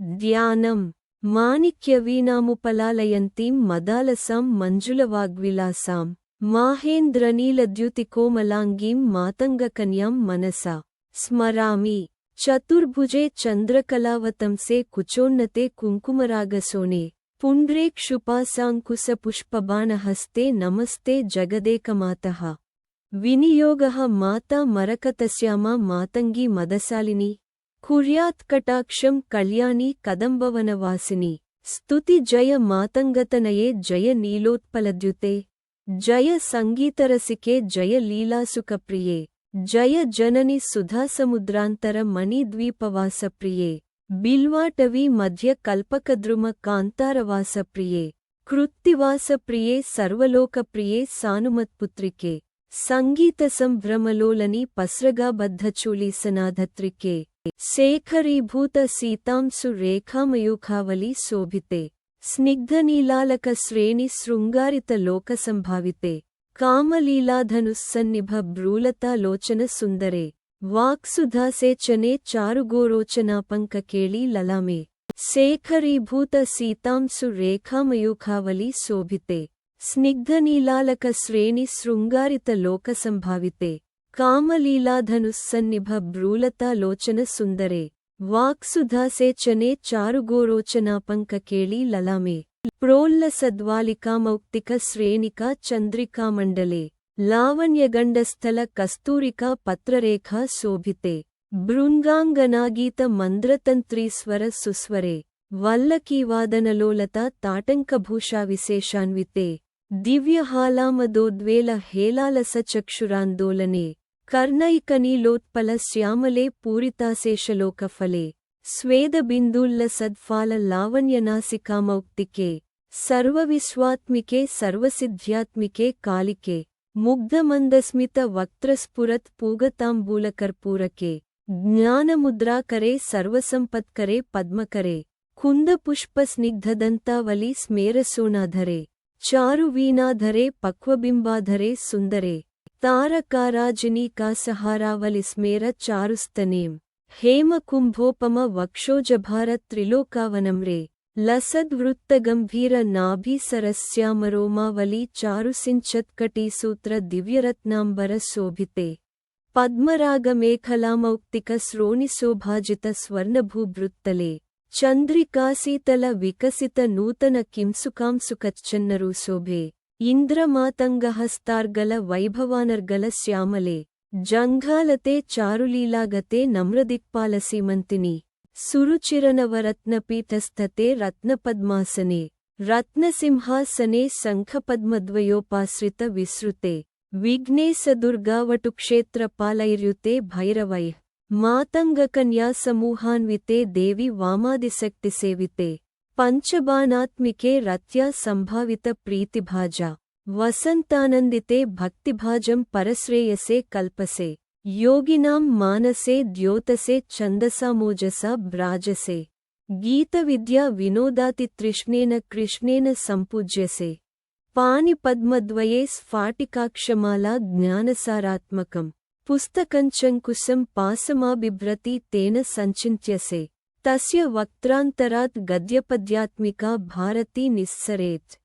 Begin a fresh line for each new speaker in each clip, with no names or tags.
ధ్యానం. మాణిక్యవీణాముపలాలయంతీం మదాలసాం మంజులవాగ్విలాసాం మాహేంద్రనీలద్యుతికోమలాంగీం మాతంగకన్యాం మనసా స్మరామి. చతుర్భుజే చంద్రకళావతంసే కుచోన్నతే కుంకుమరాగసోనే పుండ్రేక్షుపాశాంకుశపుష్పబాణహస్తే నమస్తే జగదేకమాతః. వినియోగః మాతా మరకతశ్యామా మాతంగీ మదశాలిని కుర్యాత్కటాక్షం కళ్యాణి కదంబవనవాసిని. స్తుతి జయ మాతంగతనయే జయ నీలోత్పలద్యుతే జయ సంగీతరసికే జయ లీలాసుకప్రియే జయ జనని సుధాసముద్రాంతర మణిద్వీపవాసప్రియే బిల్వాటవీ మధ్య కల్పకద్రుమ కాంతారవాసప్రియే కృత్తివాసప్రియే సర్వలోకప్రియే సానుమత్పుత్రికే సంగీత సంభ్రమలోలని పస్రగాబద్ధచూలీసనాధత్రికే శేఖరీభూత సీతాంశు రేఖామయూఖావళి శోభితే స్నిగ్ధనీలాలక శ్రేణి శృంగారిత లోకసంభావితే కామలీలాధనుస్సన్నిభ భ్రూలతాలోచన సుందరే వాక్సుధాసేచనే చారుగోరోచనాపంకకేళీ లలామే శేఖరీభూత సీతాంశు రేఖామయూఖావళి శోభితే స్నిగ్ధనీలాలక శ్రేణి శృంగారిత లోకసంభావితే కామలీలాధనుస్సన్నిభ భ్రూలతాలోచన సుందరే వాక్సుధాసేచనే చారుగోరోచనాపంకకేళీ లలామే ప్రోల్లసద్వాలికామౌక్తిక శ్రేణికా చంద్రికామండలే లావణ్యగండస్థల కస్తూరికా పత్రరేఖా శోభితే భృంగాంగనాగీత మంద్రతంత్రీస్వర సుస్వరే వల్లకీవాదనలోలతా తాటంకభూషావిశేషాన్వితే దివ్యహాలామదోద్వేల హేలాలసచక్షురాందోలనే కర్ణైకనీలోత్పల శ్యామలే పూరితాశేషలోకఫలే స్వేదబిందూల్లసద్ఫాల లావణ్యనాసికామౌక్తికే సర్వవిశ్వాత్మికే సర్వసిద్ధ్యాత్మికే కాళికే ముగ్ధమందస్మిత వక్త్రస్ఫురత్ పూగతాంబూలకర్పూరకే జ్ఞానముద్రాకరే సర్వసంపత్కరే పద్మకరే కుందపుష్పస్నిగ్ధదంతావలి స్మేరసోనాధరే చారువీణాధరే పక్వబింబాధరే సుందరే తారకారాజనీకాసహారావలిస్మేర చారుస్తనేం హేమకుంభోపమ వక్షోజభార త్రిలోకావనమ్రే లసద్వృత్తగంభీర నాభీసరస్యామరోమావళి చారుసించత్కటీసూత్ర దివ్యరత్నాంబర శోభితే పద్మరాగమేఖలామౌక్తిక శ్రోణిశోభాజిత స్వర్ణభూభృత్తలే చంద్రికాశీతల వికసిత నూతన కింసుకాంసుకచ్చన్నరుశోభే ఇంద్రమాతంగహస్తార్గల వైభవానర్గల శ్యామలే జంఘాలతే చారులీలాగతే నమ్రదిక్పాలసీమంతిని సురుచిరనవరత్నపీఠస్థతే రత్నపద్మాసనే రత్నసింహాసనే శంఖపద్మద్వయోపాశ్రిత విసృతే విఘ్నేశదుర్గావటుక్షేత్రపాలైర్యుతే భైరవైః మాతంగకన్యాసమూహాన్వితే దేవి వామాదిశక్తిసేవితే పంచబాణాత్మికే రత్యా సంభావిత ప్రీతిభాజా వసంతానందితే భక్తిభాజం పరశ్రేయసే కల్పసే యోగినాం మానసే ద్యోతసే ఛందసామోజసా భ్రాజసే గీతవిద్యా వినోదాతితృష్ణేన కృష్ణేన సంపూజ్యసే పాణిపద్మద్వయే స్ఫాటికాక్షమాలా జ్ఞానసారాత్మకం పుస్తకంచంకుశం పాసమాబిభ్రతి తేన సంచింత్యసే తస్య వక్త్రాంతరాత్ గద్యపద్యాత్మికా భారతీ నిస్సరేత్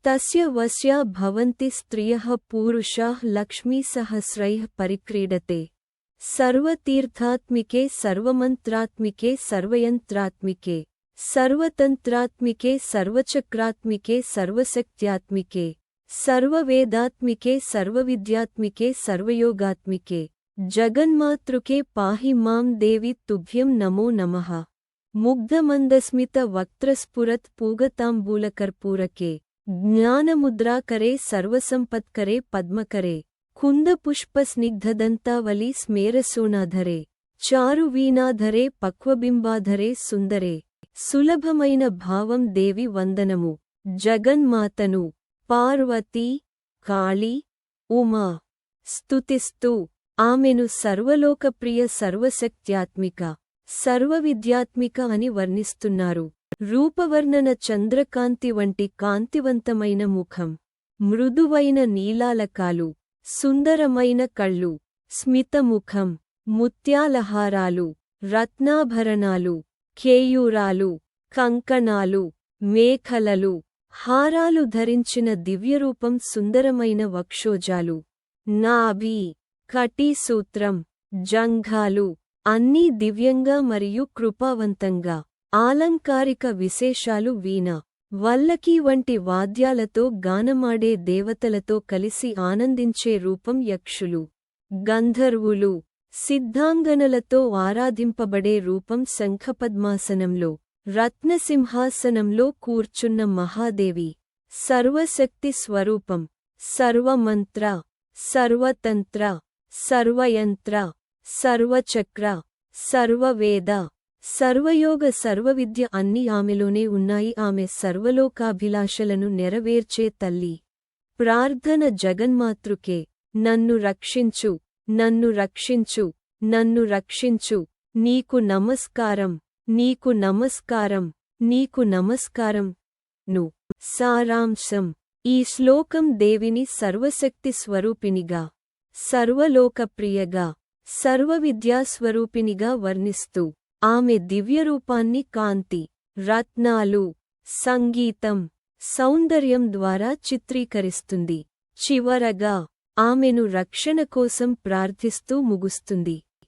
తస్య వశ్యా భవంతి స్త్రియః పూరుషాః లక్ష్మీసహస్రైః పరిక్రీడతే సర్వతీర్థాత్మికే సర్వమంత్రాత్మికే సర్వయంత్రాత్మికే సర్వతంత్రాత్మికే సర్వచక్రాత్మికే సర్వశక్త్యాత్మికే సర్వవేదాత్మికే సర్వవిద్యాత్మికే సర్వయోగాత్మికే జగన్మాతృకే పాహి మాం దేవి తుభ్యం నమో నమః ముగ్ధమందస్మిత వక్త్రస్ఫురత్ పూగతాంబూలకర్పూరకే జ్ఞానముద్రాకరే సర్వసంపత్కరే పద్మకరే కుందపుష్పస్నిగ్ధదంతావలి స్మేరసోనాధరే చారువీణాధరే పక్వబింబాధరే సుందరే సులభమైన భావం దేవి వందనము. జగన్మాతను పార్వతీ కాళీ ఉమా స్తుతిస్తూ ఆమెను సర్వలోకప్రియ సర్వశక్త్యాత్మిక సర్వవిద్యాత్మిక అని వర్ణిస్తున్నారు. రూపవర్ణన చంద్రకాంతి వంటి కాంతివంతమైన ముఖం, మృదువైన నీలాలకాలు, సుందరమైన కళ్ళు, స్మితముఖం, ముత్యాలహారాలు, రత్నాభరణాలు, కేయూరాలు, కంకణాలు, మేఖలలు, హారాలు ధరించిన దివ్యరూపం, సుందరమైన వక్షోజాలు, నాభి, కటీసూత్రం, జంఘాలు అన్నీ దివ్యంగా మరియు కృపావంతంగా. ఆలంకారిక విశేషాలు వీణ, వల్లకి వంటి వాద్యాలతో గానమాడే దేవతలతో కలిసి ఆనందించే రూపం యక్షులు, గంధర్వులు, సిద్ధాంగనలతో ఆరాధింపబడే రూపం శంఖపద్మాసనంలో, రత్నసింహాసనంలో కూర్చున్న మహాదేవి, సర్వశక్తి స్వరూపం, సర్వమంత్ర, సర్వతంత్ర, సర్వయంత్ర, సర్వచక్ర, సర్వవేద, సర్వయోగ, సర్వవిద్య అన్నీ ఆమెలోనే ఉన్నాయి. ఆమె సర్వలోకాభిలాషలను నెరవేర్చే తల్లి. ప్రార్థన జగన్మాతృకే. నన్ను రక్షించు, నన్ను రక్షించు, నన్ను రక్షించు. నీకు నమస్కారం, నీకు నమస్కారం, నీకు నమస్కారం. ను సారాంశం. ఈ శ్లోకం దేవిని సర్వశక్తి స్వరూపినిగా, సర్వలోకప్రియగా, సర్వవిద్యాస్వరూపినిగా వర్ణిస్తూ ఆమె దివ్యరూపాన్ని కాంతి, రత్నాలు, సంగీతం, సౌందర్యం ద్వారా చిత్రీకరిస్తుంది. చివరగా ఆమెను రక్షణ కోసం ప్రార్థిస్తూ ముగుస్తుంది.